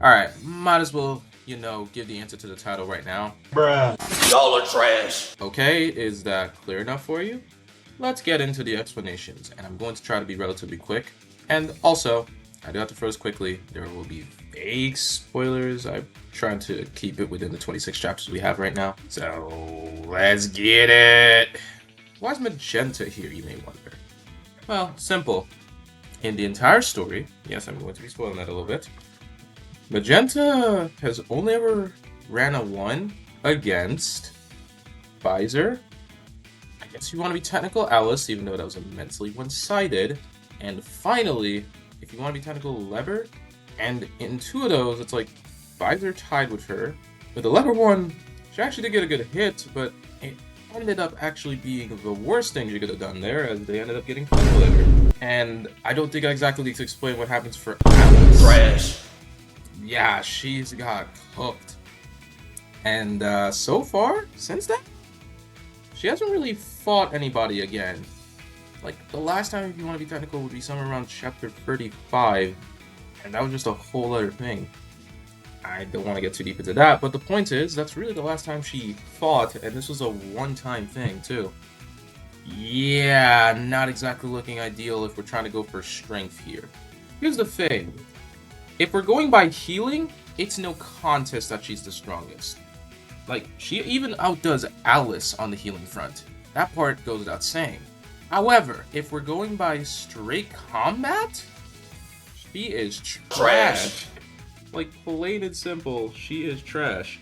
Alright, might as well, give the answer to the title right now. Bruh. Y'all are trash. Okay, is that clear enough for you? Let's get into the explanations, and I'm going to try to be relatively quick. And also, I do have to first quickly, there will be vague spoilers. I'm trying to keep it within the 26 chapters we have right now. So, let's get it! Why is Magenta here, you may wonder? Well, simple. In the entire story, yes, I'm going to be spoiling that a little bit, Magenta has only ever ran a 1 against Visor. I guess you want to be technical, Alice, even though that was immensely one-sided. And finally, if you want to be technical, Leber. And in 2 of those, it's like Visor tied with her. With the Leber one, she actually did get a good hit, but it ended up actually being the worst thing she could have done there, as they ended up getting Leber. And I don't think I exactly need to explain what happens for Alice. Trash. Yeah, she's got cooked. And so far, since then, she hasn't really fought anybody again. Like, the last time, if you want to be technical, would be somewhere around chapter 35, and that was just a whole other thing. I don't want to get too deep into that, but the point is, that's really the last time she fought, and this was a one-time thing, too. Yeah, not exactly looking ideal if we're trying to go for strength here. Here's the thing. If we're going by healing, it's no contest that she's the strongest. Like, she even outdoes Alice on the healing front. That part goes without saying. However, if we're going by straight combat, she is trash. Like, plain and simple, she is trash.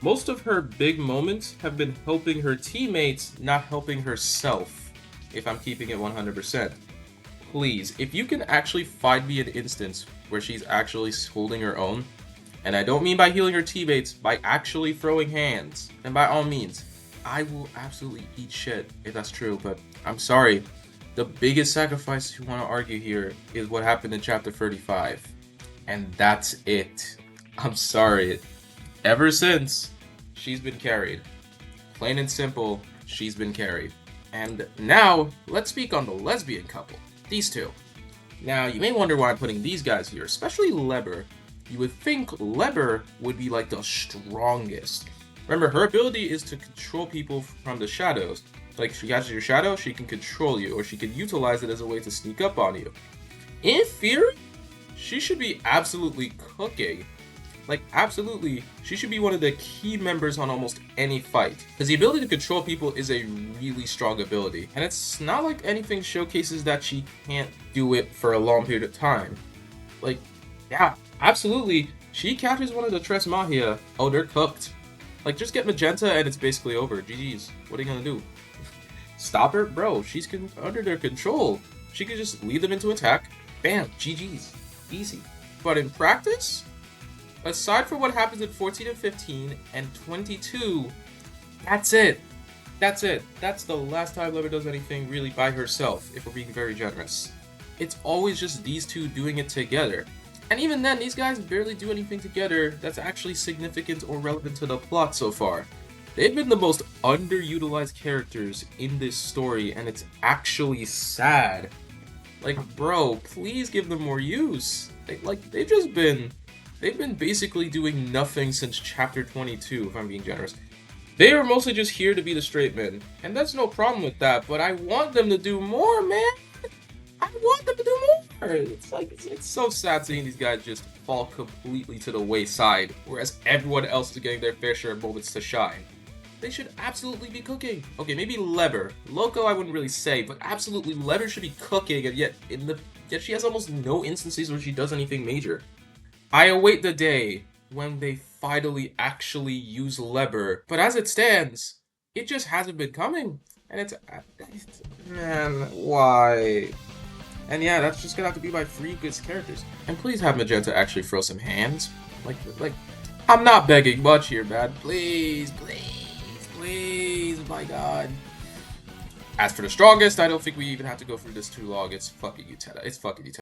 Most of her big moments have been helping her teammates, not helping herself, if I'm keeping it 100%. Please, if you can actually find me an instance where she's actually holding her own, and I don't mean by healing her teammates, by actually throwing hands, then by all means, I will absolutely eat shit if that's true, but I'm sorry. The biggest sacrifice you want to argue here is what happened in chapter 35. And that's it. I'm sorry. Ever since, she's been carried. Plain and simple, she's been carried. And now, let's speak on the lesbian couple. These two. Now, you may wonder why I'm putting these guys here, especially Leber. You would think Leber would be like the strongest. Remember, her ability is to control people from the shadows. Like, she catches your shadow, she can control you, or she can utilize it as a way to sneak up on you. In theory, she should be absolutely cooking. Like, absolutely, she should be one of the key members on almost any fight. Because the ability to control people is a really strong ability. And it's not like anything showcases that she can't do it for a long period of time. Like, yeah, absolutely, she captures one of the Tres Magia. Oh, they're cooked. Like, just get Magenta and it's basically over. GG's. What are you gonna do? Stop her? Bro, she's under their control. She could just lead them into attack. Bam, GG's. Easy. But in practice, aside from what happens in 14 and 15 and 22, that's it. That's it. That's the last time Leber does anything really by herself, if we're being very generous. It's always just these two doing it together. And even then, these guys barely do anything together that's actually significant or relevant to the plot so far. They've been the most underutilized characters in this story, and it's actually sad. Like, bro, please give them more use. They've been basically doing nothing since chapter 22, if I'm being generous. They are mostly just here to be the straight men, and that's no problem with that, but I want them to do more, man! I want them to do more! It's so sad seeing these guys just fall completely to the wayside, whereas everyone else is getting their fair share of moments to shine. They should absolutely be cooking. Okay, maybe Leber. Loco I wouldn't really say, but absolutely Leber should be cooking, and yet she has almost no instances where she does anything major. I await the day when they finally actually use Leber, but as it stands, it just hasn't been coming. And man, why? And yeah, that's just gonna have to be my 3 good characters. And please have Magenta actually throw some hands. Like, I'm not begging much here, man. Please, my god. As for the strongest, I don't think we even have to go through this too long. It's fucking Utena.